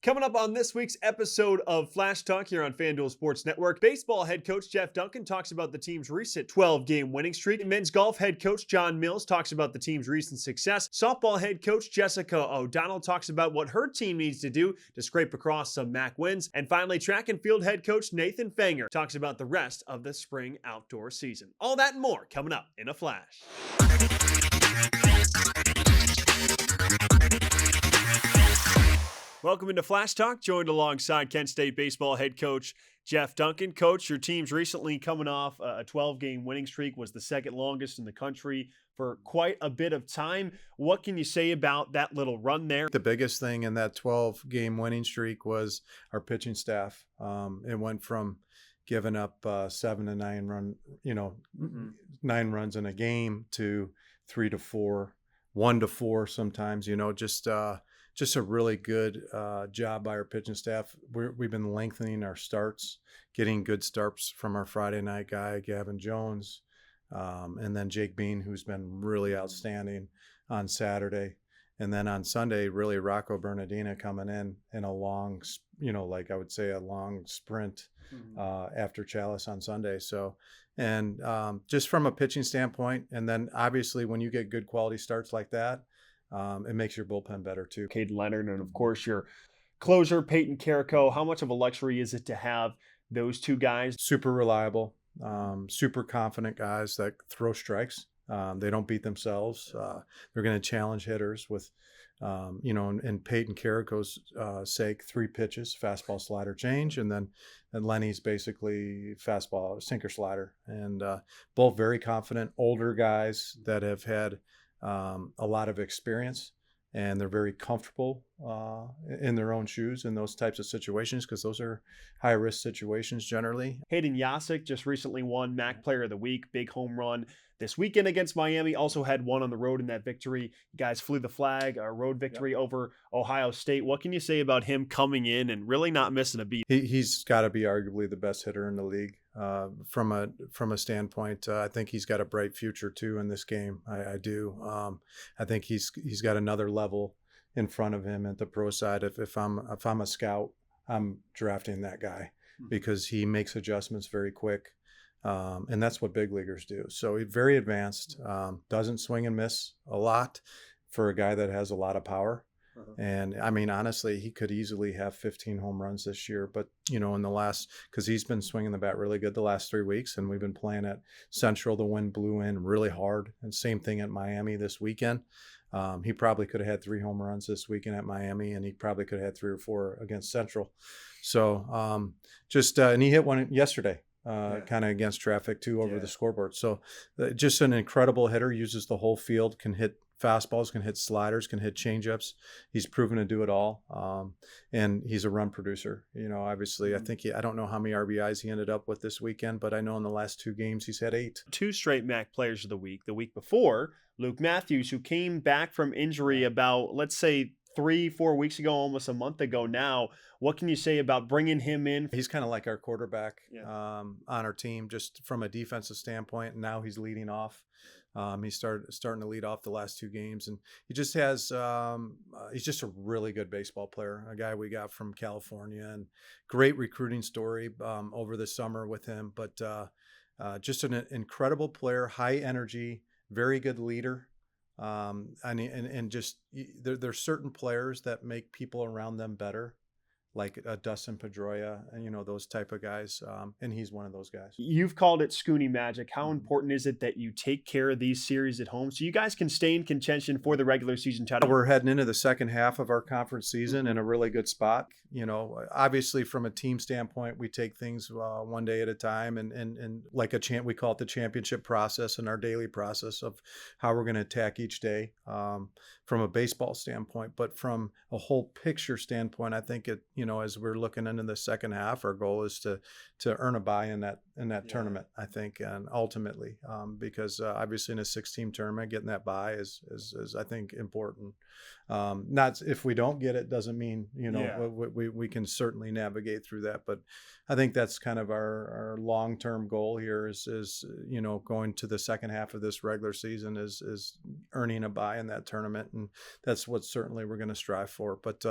Coming up on this week's episode of Flashtalk here on FanDuel Sports Network, baseball head coach Jeff Duncan talks about the team's recent 12-game winning streak. Men's golf head coach Jon Mills talks about the team's recent success. Softball head coach Jessica O'Donnell talks about what her team needs to do to scrape across some MAC wins. And finally, track and field head coach Nathan Fanger talks about the rest of the spring outdoor season. All that and more coming up in a flash. Welcome into Flash Talk, joined alongside Kent State baseball head coach Jeff Duncan. Coach, your team's recently coming off a 12-game winning streak, was the second longest in the country for quite a bit of time. What can you say about that little run there? The biggest thing in that 12-game winning streak was our pitching staff. It went from giving up 7 to 9 run, 9 runs in a game to 3 to 4, 1 to 4 sometimes, just a really good job by our pitching staff. We've been lengthening our starts, getting good starts from our Friday night guy, Gavin Jones, and then Jake Bean, who's been really outstanding on Saturday. And then on Sunday, really Rocco Bernardina coming in a long, I would say a long sprint after Chalice on Sunday. So, and just from a pitching standpoint, and then obviously when you get good quality starts like that, it makes your bullpen better too. Caden Leonard and, of course, your closer, Peyton Carrico. How much of a luxury is it to have those two guys? Super reliable, super confident guys that throw strikes. They don't beat themselves. They're going to challenge hitters with, in Peyton Carrico's sake, 3 pitches, fastball, slider, change, and Lenny's basically fastball, sinker, slider. And both very confident, older guys that have had a lot of experience, and they're very comfortable in their own shoes in those types of situations, because those are high risk situations generally. Hayden Yasick just recently won MAC Player of the Week, big home run this weekend against Miami. Also had one on the road in that victory. You guys flew the flag, a road victory over Ohio State. What can you say about him coming in and really not missing a beat? He's got to be arguably the best hitter in the league. From a standpoint, I think he's got a bright future too in this game. I do. I think he's got another level in front of him at the pro side. If I'm a scout, I'm drafting that guy because he makes adjustments very quick. And that's what big leaguers do. So he's very advanced, doesn't swing and miss a lot for a guy that has a lot of power. And I mean, honestly, he could easily have 15 home runs this year, but in the last, because he's been swinging the bat really good the last 3 weeks, and we've been playing at Central. The wind blew in really hard, and same thing at Miami this weekend. He probably could have had 3 home runs this weekend at Miami, and he probably could have had 3 or 4 against Central. So and he hit one yesterday. Kind of against traffic too over the scoreboard. So just an incredible hitter, uses the whole field, can hit fastballs, can hit sliders, can hit changeups. He's proven to do it all. And he's a run producer. Obviously, I don't know how many RBIs he ended up with this weekend, but I know in the last 2 games he's had 8. 2 straight MAC Players of the Week. The week before, Luke Matthews, who came back from injury about, let's say, 3-4 weeks ago, almost a month ago now. What can you say about bringing him in? He's kind of like our quarterback on our team, just from a defensive standpoint. And now he's leading off. He's starting to lead off the last 2 games, and he just has he's just a really good baseball player, a guy we got from California, and great recruiting story over the summer with him. But just an incredible player, high energy, very good leader. And just there's certain players that make people around them better, like Dustin Pedroia and those type of guys, and he's one of those guys. You've called it Scooney Magic. How important is it that you take care of these series at home so you guys can stay in contention for the regular season title? We're heading into the second half of our conference season in a really good spot. Obviously from a team standpoint, we take things one day at a time, and like we call it the championship process, and our daily process of how we're going to attack each day from a baseball standpoint. But from a whole picture standpoint, I think it as we're looking into the second half, our goal is to earn a bye in that tournament, I think, and ultimately, because obviously in a 6-team tournament, getting that bye is I think important. Not if we don't get it doesn't mean we can certainly navigate through that, but I think that's kind of our long-term goal here is going to the second half of this regular season is earning a bye in that tournament, and that's what certainly we're going to strive for. But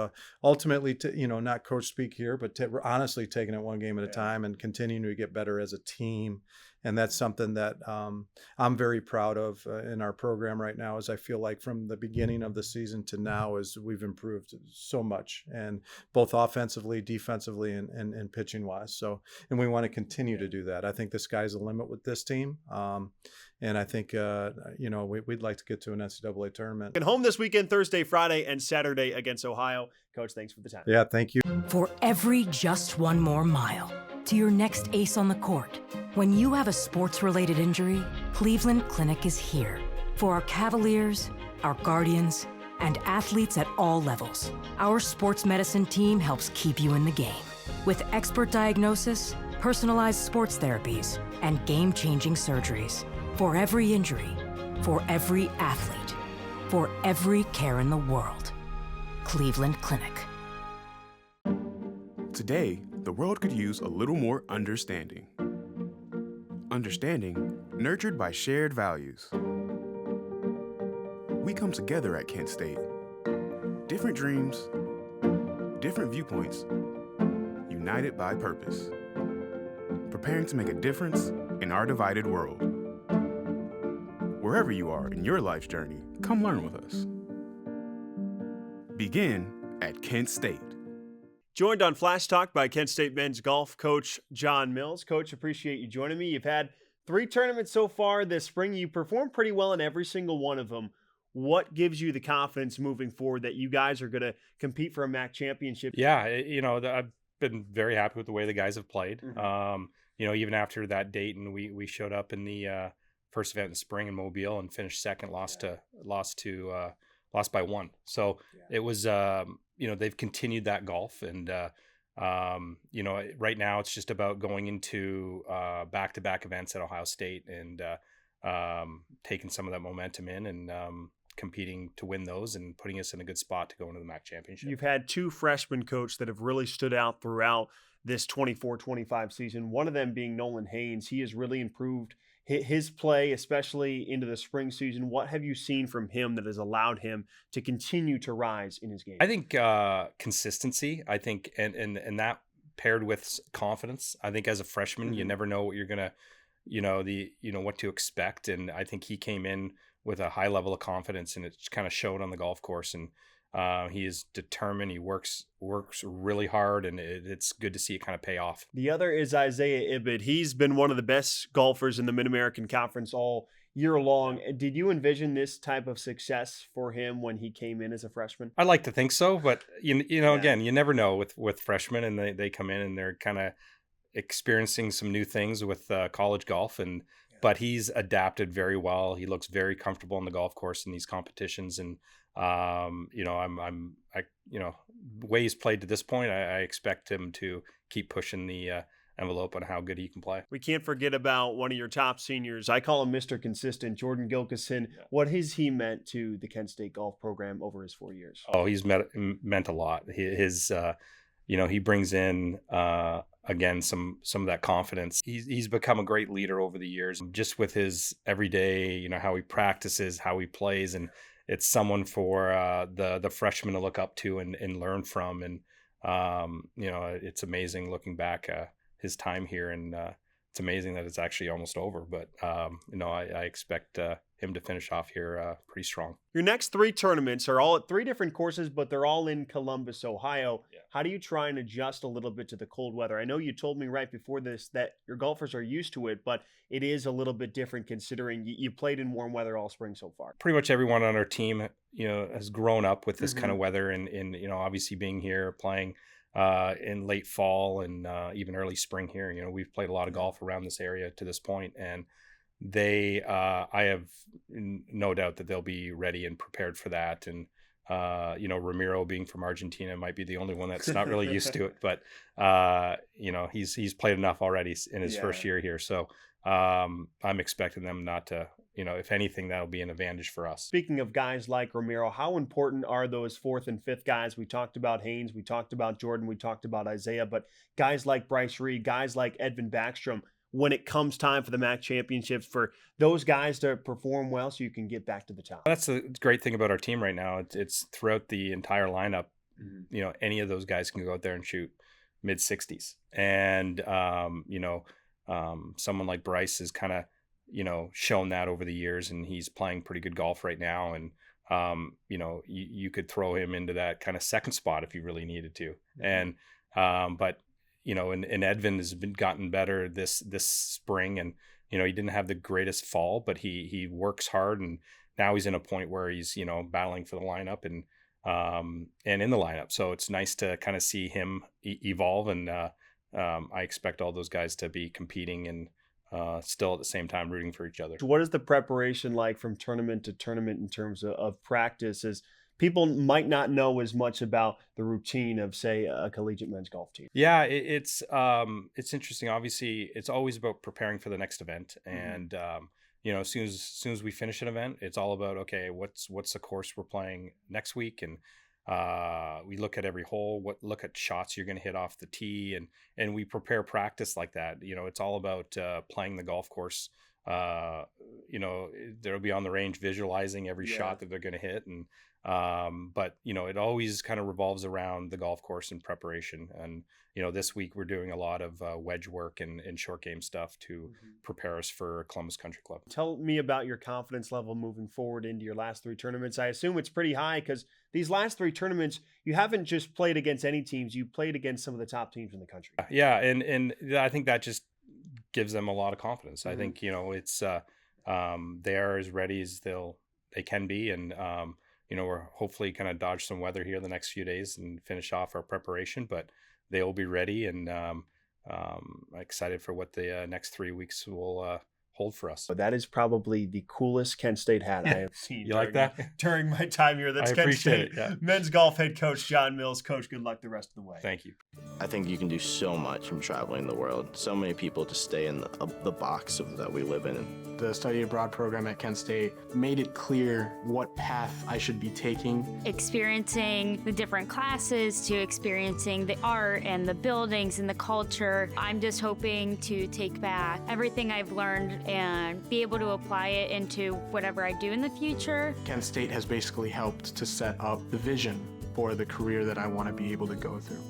ultimately, not coach speak here, but we're honestly taking it one game at a time and continuing to get better as a team. And that's something that I'm very proud of in our program right now, as I feel like from the beginning of the season to now is we've improved so much, and both offensively, defensively, and pitching wise. So, and we want to continue to do that. I think the sky's the limit with this team. And I think, we'd like to get to an NCAA tournament. And home this weekend, Thursday, Friday, and Saturday against Ohio. Coach, thanks for the time. Yeah, thank you. For every just one more mile to your next ace on the court, when you have a sports-related injury, Cleveland Clinic is here. For our Cavaliers, our Guardians, and athletes at all levels, our sports medicine team helps keep you in the game. With expert diagnosis, personalized sports therapies, and game-changing surgeries. For every injury, for every athlete, for every care in the world. Cleveland Clinic. Today, the world could use a little more understanding. Understanding nurtured by shared values. We come together at Kent State. Different dreams, different viewpoints, united by purpose. Preparing to make a difference in our divided world. Wherever you are in your life's journey, come learn with us. Begin at Kent State. Joined on Flashtalk by Kent State men's golf coach Jon Mills. Coach, appreciate you joining me. You've had 3 tournaments so far this spring. You performed pretty well in every single one of them. What gives you the confidence moving forward that you guys are going to compete for a MAC championship? Yeah, I've been very happy with the way the guys have played. Mm-hmm. Even after that date, and we showed up in the first event in spring in Mobile and finished second, lost by 1. So it was, they've continued that golf, and right now it's just about going into back-to-back events at Ohio State and taking some of that momentum in and competing to win those and putting us in a good spot to go into the MAC championship. You've had 2 freshmen, Coach, that have really stood out throughout this 24-25 season. One of them being Nolan Haynes. He has really improved his play, especially into the spring season. What have you seen from him that has allowed him to continue to rise in his game? I think consistency. I think, and that paired with confidence. I think as a freshman, you never know what you're gonna, what to expect. And I think he came in with a high level of confidence, and it kind of showed on the golf course. And he is determined. He works really hard, and it's good to see it kind of pay off. The other is Isaiah Ibid. He's been one of the best golfers in the Mid-American Conference all year long. Did you envision this type of success for him when he came in as a freshman? I'd like to think so, but again, you never know with freshmen, and they come in and they're kind of experiencing some new things with college golf, but he's adapted very well. He looks very comfortable on the golf course in these competitions, and the way he's played to this point, I expect him to keep pushing the envelope on how good he can play. We can't forget about one of your top seniors. I call him Mr. Consistent, Jordan Gilkison. Yeah. What has he meant to the Kent State golf program over his 4 years? Oh, he's meant a lot. He brings in again some of that confidence. He's become a great leader over the years, just with his everyday, how he practices, how he plays, and it's someone for the freshmen to look up to and learn from. And, it's amazing looking back his time here, and it's amazing that it's actually almost over. But, I expect him to finish off here pretty strong. Your next 3 tournaments are all at 3 different courses, but they're all in Columbus, Ohio. Yeah. How do you try and adjust a little bit to the cold weather? I know you told me right before this that your golfers are used to it, but it is a little bit different considering you played in warm weather all spring so far. Pretty much everyone on our team, has grown up with this kind of weather, and obviously being here, playing in late fall and even early spring here. We've played a lot of golf around this area to this point, and I have no doubt that they'll be ready and prepared for that. And Ramiro being from Argentina might be the only one that's not really used to it, but he's played enough already in his first year here. So I'm expecting them not to, if anything, that'll be an advantage for us. Speaking of guys like Ramiro, how important are those fourth and fifth guys? We talked about Haynes, we talked about Jordan, we talked about Isaiah, but guys like Bryce Reed, guys like Edvin Backstrom, when it comes time for the MAC championships, for those guys to perform well so you can get back to the top. That's the great thing about our team right now. It's throughout the entire lineup. Any of those guys can go out there and shoot mid 60s. And, someone like Bryce has kind of, shown that over the years, and he's playing pretty good golf right now. And, you could throw him into that kind of second spot if you really needed to. And, but and Edvin has gotten better this spring, and he didn't have the greatest fall, but he works hard, and now he's in a point where he's battling for the lineup and in the lineup. So it's nice to kind of see him evolve, and I expect all those guys to be competing and still at the same time rooting for each other. So what is the preparation like from tournament to tournament in terms of practice? As people might not know as much about the routine of, say, a collegiate men's golf team. Yeah, it's interesting. Obviously, it's always about preparing for the next event, and as soon as we finish an event, it's all about, okay, what's the course we're playing next week, and we look at every hole, look at shots you're going to hit off the tee, and we prepare practice like that. It's all about playing the golf course. They'll be on the range visualizing every shot that they're going to hit, and but it always kind of revolves around the golf course and preparation. And this week we're doing a lot of wedge work and short game stuff to prepare us for Columbus Country Club. Tell me about your confidence level moving forward into your last three tournaments. I assume it's pretty high, because these last three tournaments, you haven't just played against any teams, you played against some of the top teams in the country. Yeah, and I think that just gives them a lot of confidence. I think it's they are as ready as they can be, and we're hopefully kind of dodge some weather here the next few days and finish off our preparation, but they will be ready, and excited for what the next 3 weeks will hold for us. But that is probably the coolest Kent State hat I have seen. You like that? During my time here. That's I Kent appreciate State it, yeah. men's golf head coach Jon Mills. Coach, good luck the rest of the way. Thank you. I think you can do so much from traveling the world. So many people just stay in the box that we live in. The study abroad program at Kent State made it clear what path I should be taking. Experiencing the different classes, to experiencing the art and the buildings and the culture. I'm just hoping to take back everything I've learned and be able to apply it into whatever I do in the future. Kent State has basically helped to set up the vision for the career that I want to be able to go through.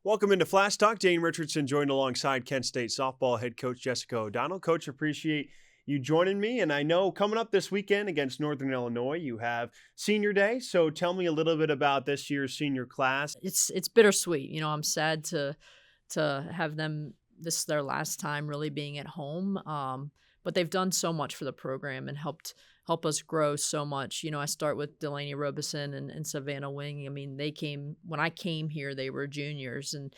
Welcome into Flash Talk. Dane Richardson joined alongside Kent State softball head coach Jessica O'Donnell. Coach, appreciate you joining me. And I know coming up this weekend against Northern Illinois, you have senior day. So tell me a little bit about this year's senior class. It's bittersweet. I'm sad to have them, this is their last time really being at home. But they've done so much for the program and help us grow so much. I start with Delaney Robeson and Savannah Wing. I mean, when I came here, they were juniors, and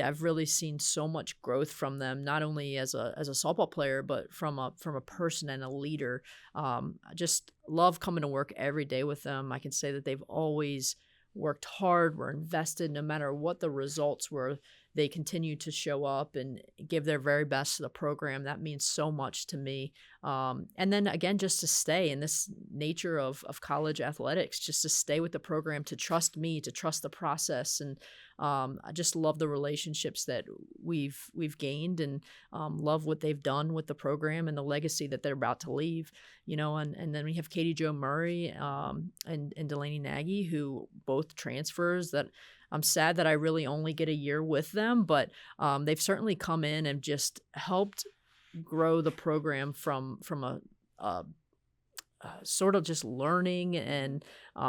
I've really seen so much growth from them, not only as a softball player, but from a person and a leader. I just love coming to work every day with them. I can say that they've always worked hard, were invested, no matter what the results were. They continue to show up and give their very best to the program. That means so much to me. And then again, just to stay in this nature of college athletics, just to stay with the program, to trust me, to trust the process. And I just love the relationships that we've gained, and love what they've done with the program and the legacy that they're about to leave. And then we have Katie Jo Murray and Delaney Nagy, who both transfers that I'm sad that I really only get a year with them, but they've certainly come in and just helped grow the program from a sort of just learning and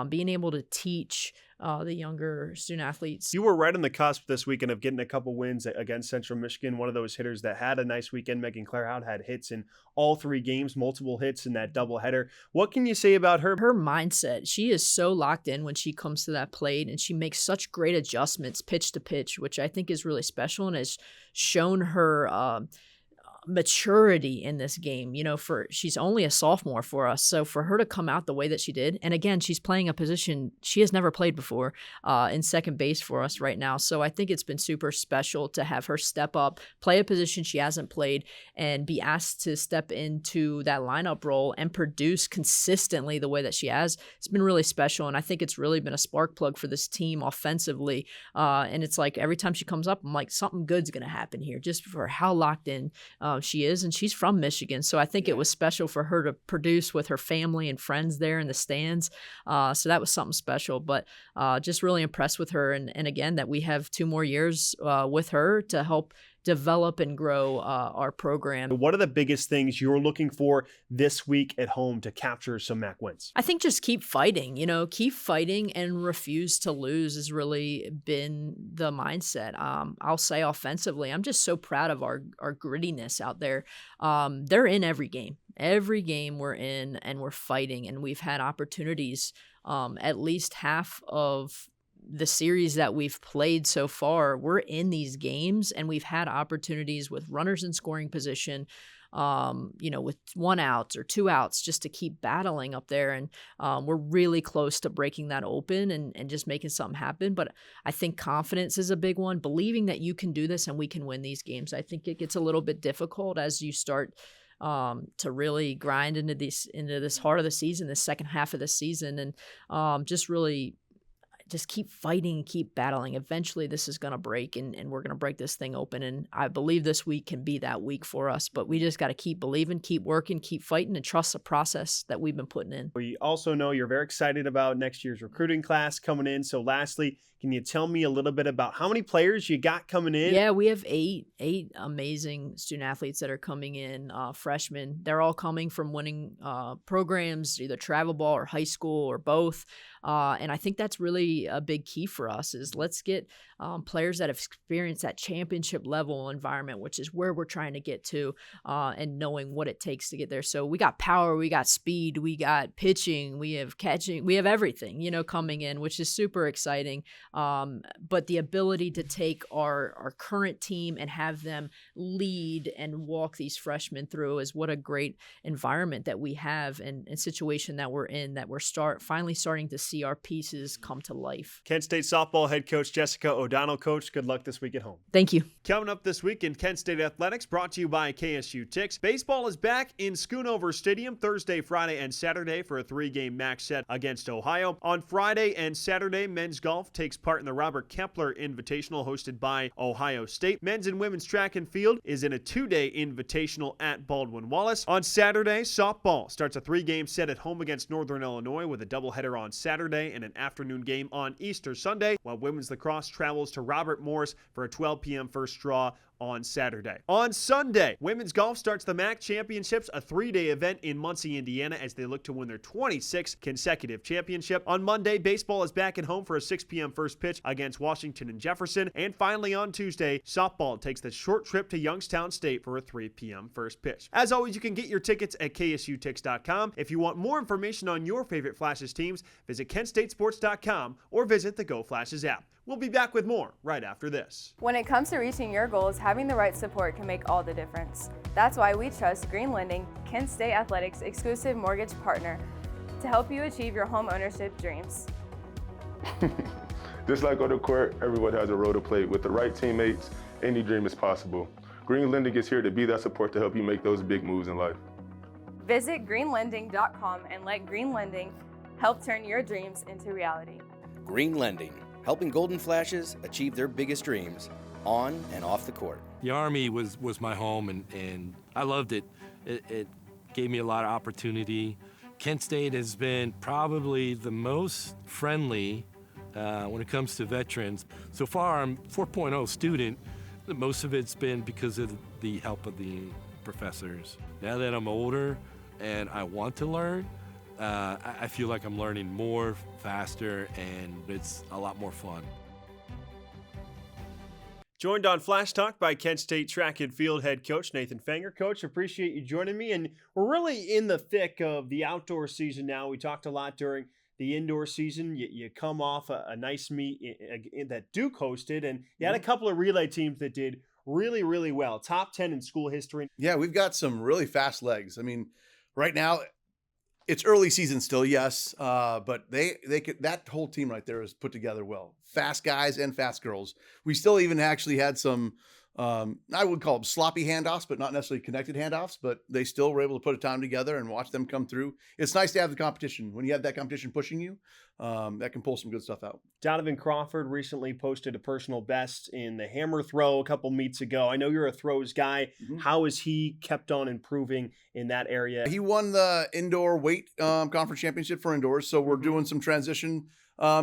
being able to teach the younger student athletes. You were right on the cusp this weekend of getting a couple wins against Central Michigan, one of those hitters that had a nice weekend. Megan Clairhout had hits in all 3 games, multiple hits in that doubleheader. What can you say about her? Her mindset, she is so locked in when she comes to that plate, and she makes such great adjustments pitch to pitch, which I think is really special and has shown her maturity in this game. She's only a sophomore for us, so for her to come out the way that she did, and again, she's playing a position she has never played before in second base for us right now. So I think it's been super special to have her step up, play a position she hasn't played, and be asked to step into that lineup role and produce consistently the way that she has. It's been really special, and I think it's really been a spark plug for this team offensively. And it's like every time she comes up, I'm like, something good's going to happen here, just for how locked in she is, and she's from Michigan, so I think it was special for her to produce with her family and friends there in the stands. So that was something special, but just really impressed with her, and again, that we have 2 more years with her to help develop and grow our program. What are the biggest things you're looking for this week at home to capture some MAC wins? I think just keep fighting, keep fighting and refuse to lose has really been the mindset. I'll say offensively, I'm just so proud of our grittiness out there. They're in every game. Every game we're in and we're fighting, and we've had opportunities at least half of the series that we've played so far. We're in these games and we've had opportunities with runners in scoring position, with 1 out or 2 outs, just to keep battling up there. And we're really close to breaking that open and just making something happen. But I think confidence is a big one, believing that you can do this and we can win these games. I think it gets a little bit difficult as you start to really grind into this heart of the season, this second half of the season, and just keep fighting, keep battling. Eventually this is going to break, and we're going to break this thing open. And I believe this week can be that week for us, but we just got to keep believing, keep working, keep fighting, and trust the process that we've been putting in. We also know you're very excited about next year's recruiting class coming in. So lastly, can you tell me a little bit about how many players you got coming in? Yeah, we have eight amazing student athletes that are coming in, freshmen. They're all coming from winning programs, either travel ball or high school or both. And I think that's really a big key for us, is let's get players that have experienced that championship level environment, which is where we're trying to get to, and knowing what it takes to get there. So we got power, we got speed, we got pitching, we have catching, we have everything, coming in, which is super exciting. But the ability to take our current team and have them lead and walk these freshmen through is what a great environment that we have, and situation that we're in, that we're finally starting to see our pieces come to life. Kent State softball head coach Jessica O'Donnell. Coach, good luck this week at home. Thank you. Coming up this week in Kent State Athletics, brought to you by KSU Ticks. Baseball is back in Schoonover Stadium Thursday, Friday, and Saturday for a 3-game MAC set against Ohio. On Friday and Saturday, men's golf takes part in the Robert Kepler Invitational hosted by Ohio State. Men's and women's track and field is in a 2-day invitational at Baldwin Wallace. On Saturday, softball starts a 3-game set at home against Northern Illinois with a doubleheader on Saturday and an afternoon game on Easter Sunday, while women's lacrosse travels to Robert Morris for a 12 p.m. first draw on Saturday. On Sunday, women's golf starts the MAC Championships, a 3-day event in Muncie, Indiana, as they look to win their 26th consecutive championship. On Monday, baseball is back at home for a 6 p.m. first pitch against Washington and Jefferson. And finally on Tuesday, softball takes the short trip to Youngstown State for a 3 p.m. first pitch. As always, you can get your tickets at ksutix.com. If you want more information on your favorite Flashes teams, visit kentstatesports.com or visit the Go Flashes app. We'll be back with more right after this. When it comes to reaching your goals, having the right support can make all the difference. That's why we trust Green Lending, Kent State Athletics' exclusive mortgage partner, to help you achieve your home ownership dreams. Just like on the court, everyone has a role to play. With the right teammates, any dream is possible. Green Lending is here to be that support to help you make those big moves in life. Visit greenlending.com and let Green Lending help turn your dreams into reality. Green Lending, helping Golden Flashes achieve their biggest dreams on and off the court. The Army was my home, and I loved it. It gave me a lot of opportunity. Kent State has been probably the most friendly when it comes to veterans. So far, I'm 4.0 student. Most of it's been because of the help of the professors. Now that I'm older and I want to learn, I feel like I'm learning more, faster, and it's a lot more fun. Joined on Flash Talk by Kent State track and field head coach Nathan Fanger. Coach, appreciate you joining me. And we're really in the thick of the outdoor season now. We talked a lot during the indoor season. You come off a nice meet that Duke hosted, and you had a couple of relay teams that did really, really well. Top 10 in school history. Yeah, we've got some really fast legs. I mean, right now, it's early season still, yes, but they could, that whole team right there is put together well. Fast guys and fast girls. We still even actually had some, I would call them sloppy handoffs, but not necessarily connected handoffs, but they still were able to put a time together and watch them come through. It's nice to have the competition. When you have that competition pushing you, that can pull some good stuff out. Donovan Crawford recently posted a personal best in the hammer throw a couple meets ago. I know you're a throws guy. How has he kept on improving in that area? He won the indoor weight conference championship for indoors, so we're doing some transition.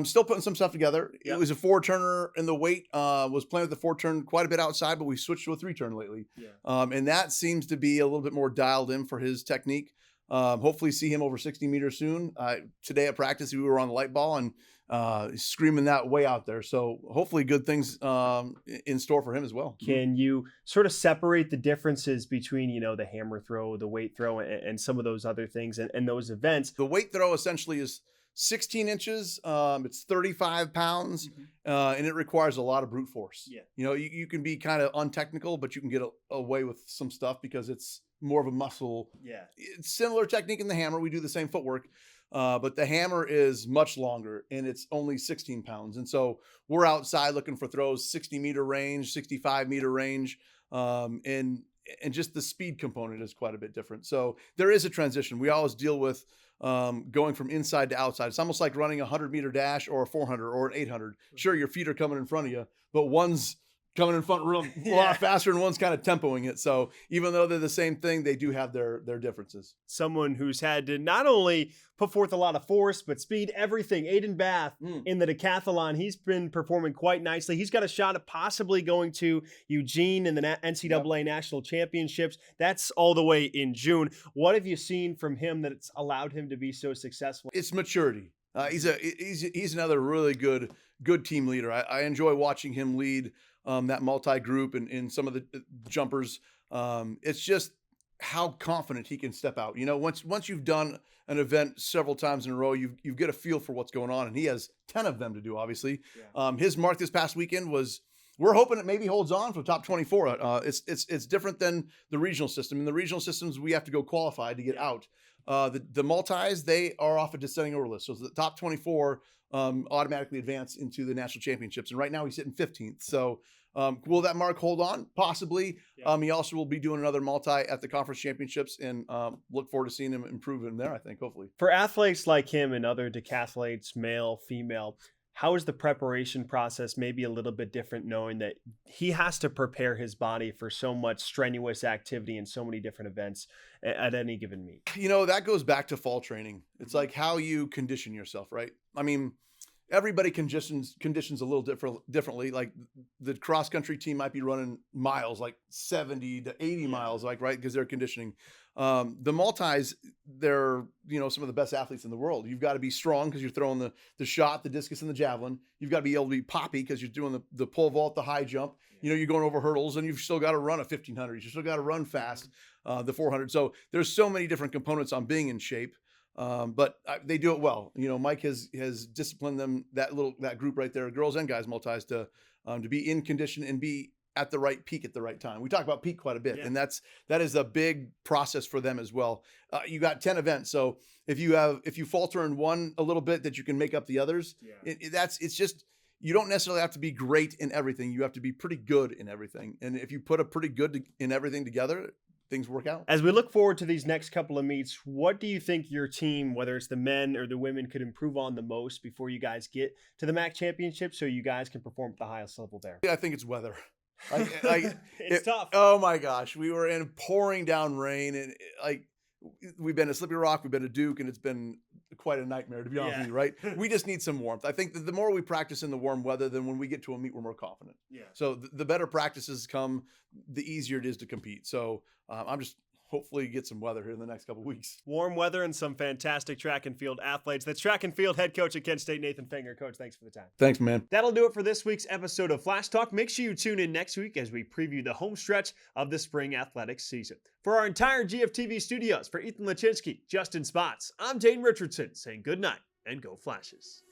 Still putting some stuff together. It was a 4-turner in the weight, was playing with the 4-turn quite a bit outside, but we switched to a 3-turn lately. And that seems to be a little bit more dialed in for his technique. Hopefully see him over 60 meters soon. Today at practice, we were on the light ball and screaming that way out there. So hopefully good things in store for him as well. Can you sort of separate the differences between, the hammer throw, the weight throw, and some of those other things and those events? The weight throw essentially is 16 inches. It's 35 pounds, and it requires a lot of brute force. You can be kind of untechnical, but you can get away with some stuff because it's more of a muscle. It's similar technique in the hammer. We do the same footwork, but the hammer is much longer and it's only 16 pounds. And so we're outside looking for throws, 60-meter range, 65-meter range, and just the speed component is quite a bit different. So there is a transition. We always deal with going from inside to outside. It's almost like running a 100-meter dash or a 400 or an 800. Sure, your feet are coming in front of you, but one's coming in front a lot faster and one's kind of tempoing it. So even though they're the same thing, they do have their differences. Someone who's had to not only put forth a lot of force, but speed, everything. Aiden Bath in the decathlon, he's been performing quite nicely. He's got a shot at possibly going to Eugene in the NCAA National Championships. That's all the way in June. What have you seen from him that's allowed him to be so successful? It's maturity. He's another really good team leader. I enjoy watching him lead that multi-group and in some of the jumpers. It's just how confident he can step out. Once you've done an event several times in a row, you get a feel for what's going on, and he has 10 of them to do, obviously. His mark this past weekend was, we're hoping it maybe holds on for the top 24. It's different than the regional system. In the regional systems, we have to go qualified to get out. The multis, they are off a descending order list. So the top 24 automatically advance into the national championships. And right now he's sitting 15th. So will that mark hold on? Possibly. He also will be doing another multi at the conference championships, and look forward to seeing him improve in there, I think, hopefully. For athletes like him and other decathletes, male, female, how is the preparation process maybe a little bit different, knowing that he has to prepare his body for so much strenuous activity and so many different events at any given meet? That goes back to fall training. It's like how you condition yourself, right? I mean, everybody conditions a little differently. Like the cross country team might be running miles, like 70 to 80 miles, right? Because they're conditioning. The multis, they're, some of the best athletes in the world. You've got to be strong because you're throwing the shot, the discus, and the javelin. You've got to be able to be poppy because you're doing the pole vault, the high jump. You're going over hurdles, and you've still got to run a 1500. You've still got to run fast, the 400. So there's so many different components on being in shape. But they do it well. Mike has disciplined them, that group right there, girls and guys multis, to be in condition and be at the right peak at the right time. We talk about peak quite a bit, and that is a big process for them as well. You got 10 events, so if you falter in one a little bit, that you can make up the others. It's just, you don't necessarily have to be great in everything. You have to be pretty good in everything, and if you put a pretty good in everything together, things work out. As we look forward to these next couple of meets, what do you think your team, whether it's the men or the women, could improve on the most before you guys get to the MAC championship, so you guys can perform at the highest level there? I think it's weather. It's tough. Oh my gosh, we were in pouring down rain, and we've been to Slippery Rock, we've been to Duke, and it's been quite a nightmare, to be honest with you, right? We just need some warmth. I think that the more we practice in the warm weather, then when we get to a meet, we're more confident. So the better practices come, the easier it is to compete. So I'm just hopefully get some weather here in the next couple weeks. Warm weather and some fantastic track and field athletes. That's track and field head coach at Kent State, Nathan Fanger. Coach, thanks for the time. Thanks, man. That'll do it for this week's episode of Flash Talk. Make sure you tune in next week as we preview the home stretch of the spring athletics season. For our entire GFTV studios, for Ethan Lachinsky, Justin Spots, I'm Dane Richardson saying good night and go Flashes.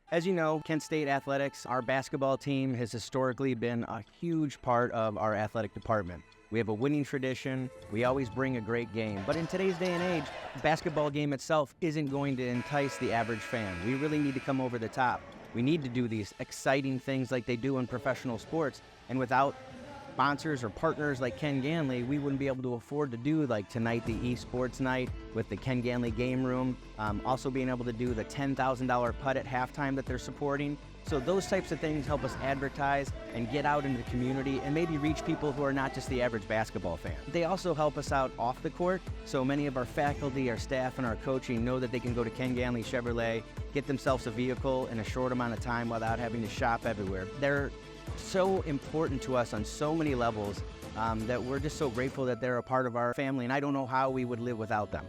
As you know, Kent State Athletics, our basketball team has historically been a huge part of our athletic department. We have a winning tradition. We always bring a great game. But in today's day and age, the basketball game itself isn't going to entice the average fan. We really need to come over the top. We need to do these exciting things like they do in professional sports. And without sponsors or partners like Ken Ganley, we wouldn't be able to afford to do like tonight, the esports night with the Ken Ganley game room. Also being able to do the $10,000 putt at halftime that they're supporting. So those types of things help us advertise and get out into the community and maybe reach people who are not just the average basketball fan. They also help us out off the court. So many of our faculty, our staff, and our coaching know that they can go to Ken Ganley Chevrolet, get themselves a vehicle in a short amount of time without having to shop everywhere. They're so important to us on so many levels that we're just so grateful that they're a part of our family, and I don't know how we would live without them.